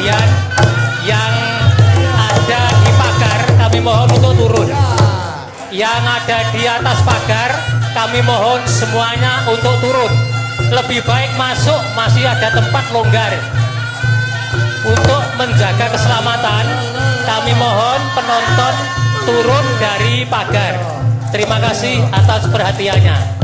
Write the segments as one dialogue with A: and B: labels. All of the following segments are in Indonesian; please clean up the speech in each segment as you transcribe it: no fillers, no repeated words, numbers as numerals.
A: perhatian yang ada di pagar kami mohon untuk turun. Yang ada di atas pagar kami mohon semuanya untuk turun. Lebih baik masuk, masih ada tempat longgar. Untuk menjaga keselamatan kami mohon penonton turun dari pagar. Terima kasih atas perhatiannya.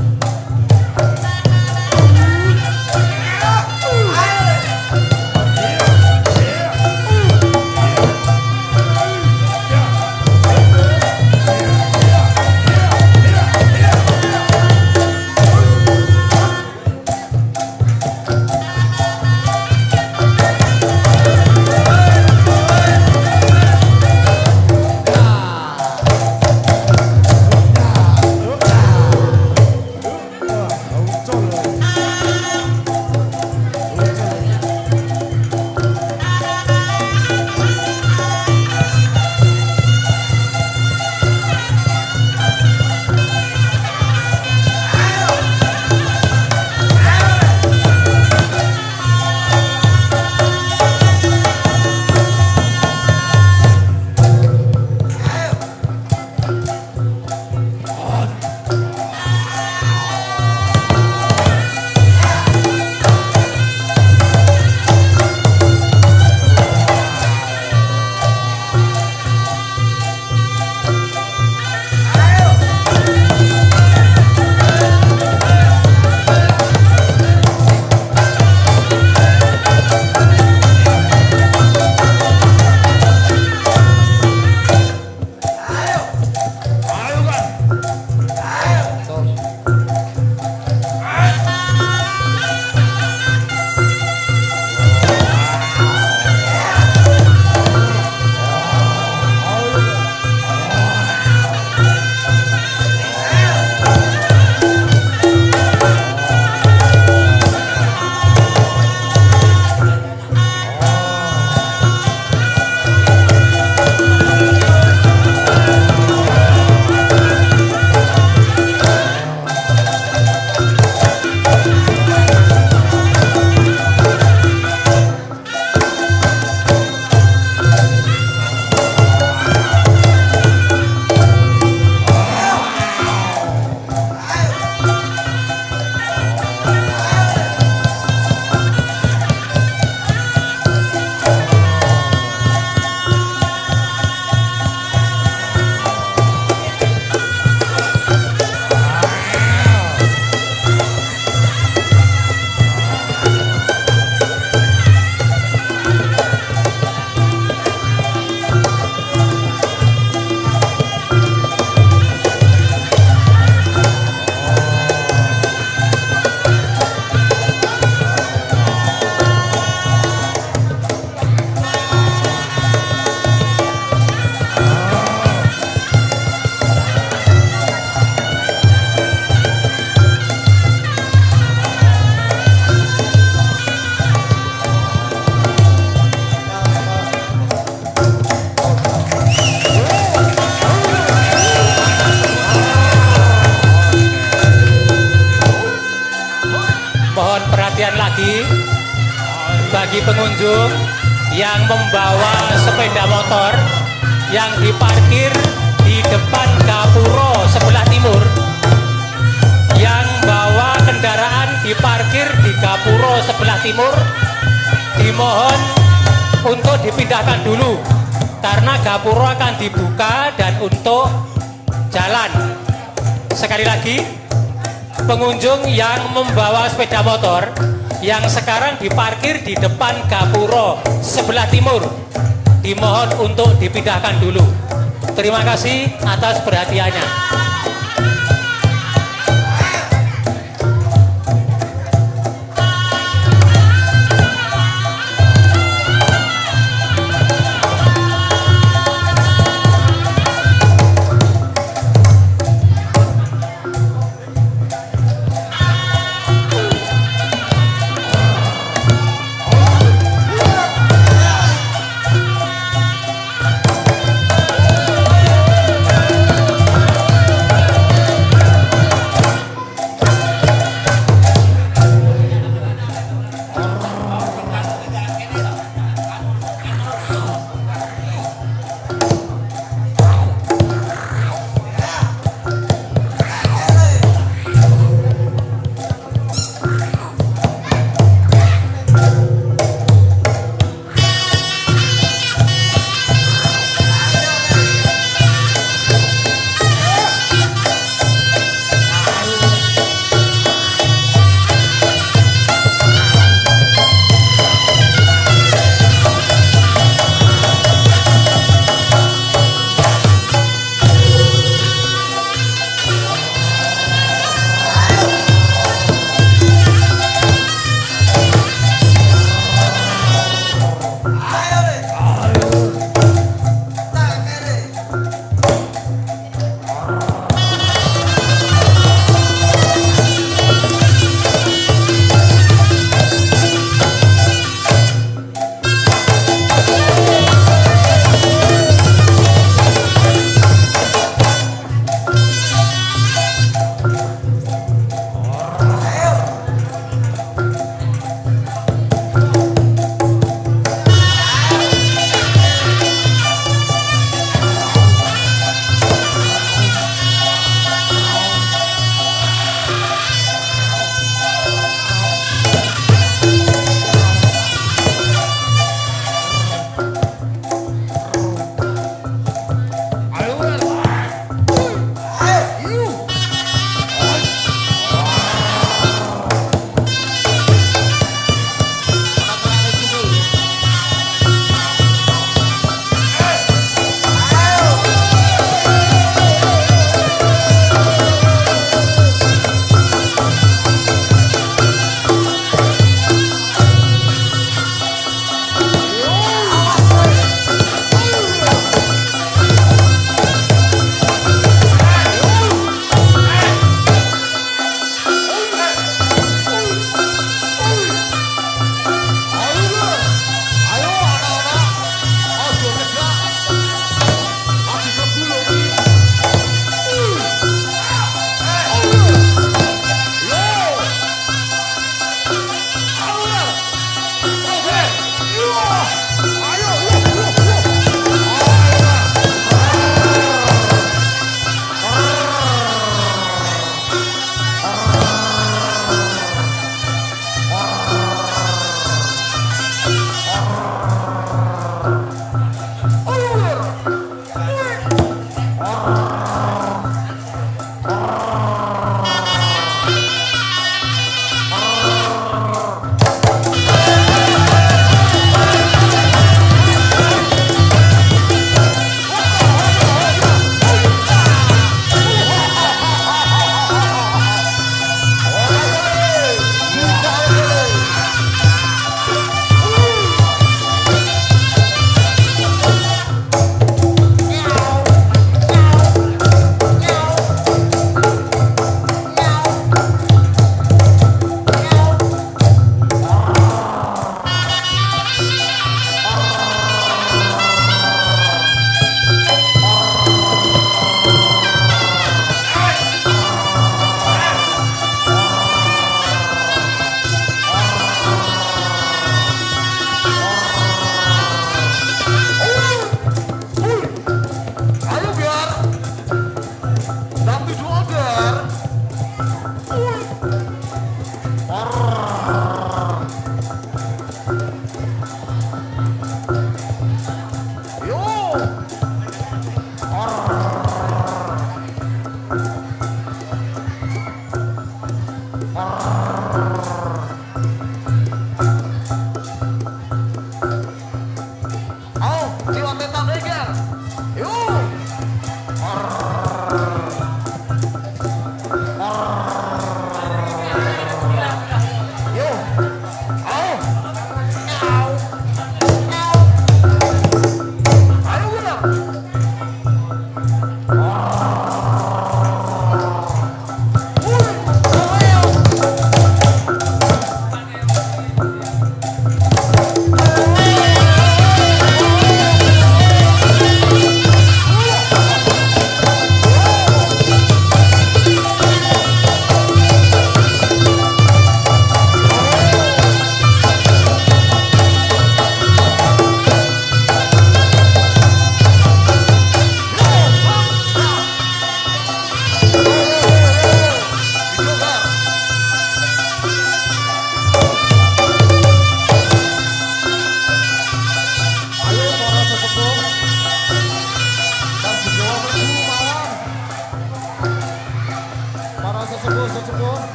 A: Bagi pengunjung yang membawa sepeda motor yang diparkir di depan Gapuro sebelah timur, yang bawa kendaraan diparkir di Gapuro sebelah timur, dimohon untuk dipindahkan dulu karena Gapuro akan dibuka dan untuk jalan. Sekali lagi, pengunjung yang membawa sepeda motor yang sekarang diparkir di depan Gapuro sebelah timur dimohon untuk dipindahkan dulu. Terima kasih atas perhatiannya.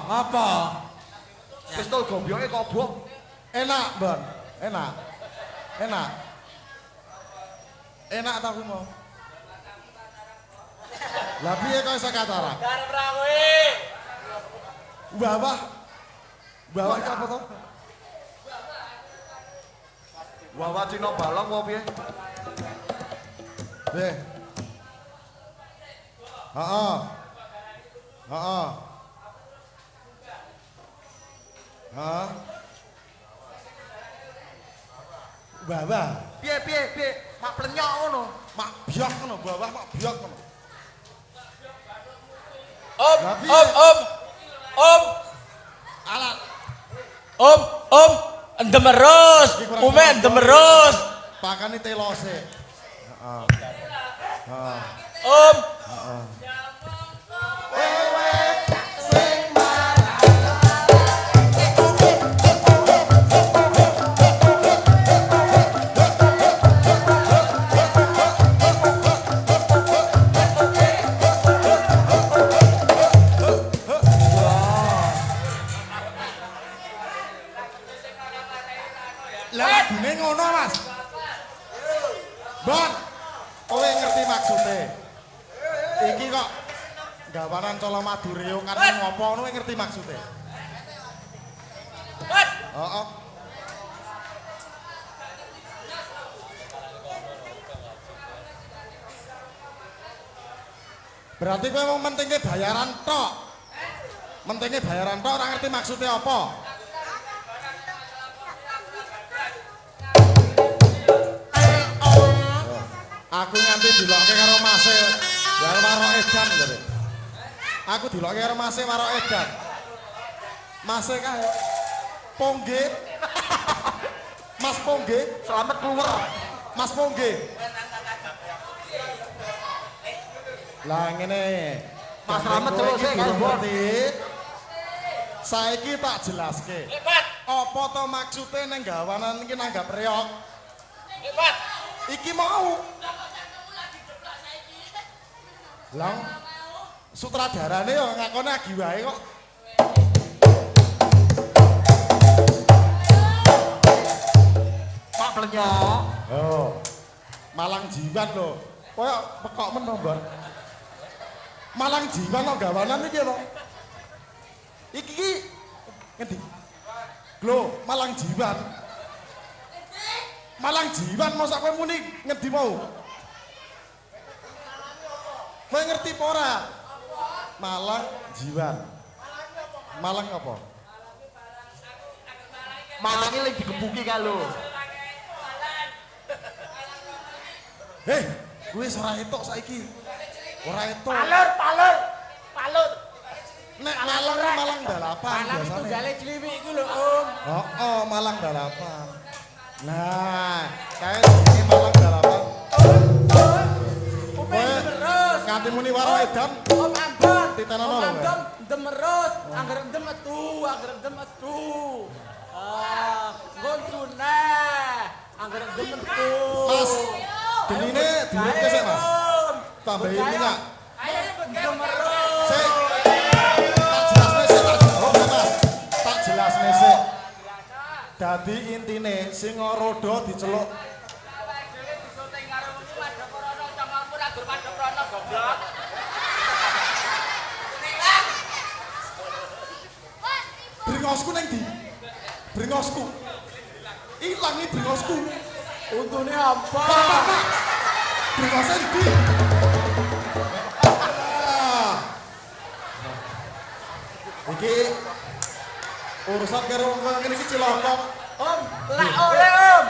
B: Ngapa?
C: Pistol gobyoknya kobok.
B: Enak, Bon. Enak. Enak. Enak tak kuwi mau. Lah piye kok iso katarak?
A: Garep ra kowe.
B: Bawah. Bawah iki apa to?
C: Wawa Cina balong apa piye?
B: Nggih. Heeh. Heeh. Heeh. Bawah.
C: Piye? Mak plenyok ngono.
B: Mak biak ngono, bawah mak biak ngono.
D: Om.
B: Alat.
D: Om. Ndemeros. Ume ndemeros.
B: Pakane telose. Heeh. Heeh.
D: Om.
B: Lah lagune ngono, Mas. Bon. Kowe ngerti maksude? Iki kok gawanan Colo Madureo kan ngopo ngono kowe ngerti maksude? Heeh. Berarti kowe mau mentingke bayaran tok. Mentingke bayaran tok ora ngerti maksudnya apa? Aku nganti dilokke karo Mase, karo Warok Edan jare. Aku dilokke karo Mase Warok Edan. Mase kae. Pongge. Mas Pongge,
C: Selamat keluar.
B: Mas Pongge. Lah ngene.
C: Mas Slamet terus
B: iki
C: kan, Bon.
B: ngerti. Saiki tak jelaske. Apa to maksude ning gawanan iki nanggap reok? Iki mau. Lang sutradarane yo ngakone agi wae kok.
C: Mak plenyok.
B: Oh. Malang Jiwan lho. Koyo pekok men to, Mbon. Malang Jiwan lo gawanan iki lho. Iki ngendi? Lho, Malang Jiwan. Malang Jiwan mosok kowe muni ngendi mau? Kowe ngerti apa ora? Malang Jiwan. Malang apa?
C: Malange lagi digebuki kalau.
B: Hei, kowe ora etok saiki. Ora etok.
E: Palur.
B: Nek Malang ki Malang balapan
E: Malang itu
B: biasane.
E: gale Jliwik iku lho, Om.
B: Oh, Malang balapan. Nah, kae jenenge Malang balapan.
E: Ume Demerus.
B: Nganti muni Warok Edan.
E: Om Ambon.
B: Titenono
E: Om
B: lho,
E: Ambon Demerus. Angger endem metu. Nggon sunah. Angger endem metu.
B: Mas, genine diurutke sik, Mas.
E: Om.
B: Tambahin minyak.
E: Demerus.
B: Sik. Tak jelasne sik. Dadi intine Singarodo diceluk Bringosku neng di. Bringosku. Ilang nih bringosku.
E: Untune apa?
B: Pak. Bringosnya di. Iki urusan karo wong ngene iki cilokok.
E: Om, lah ora Om.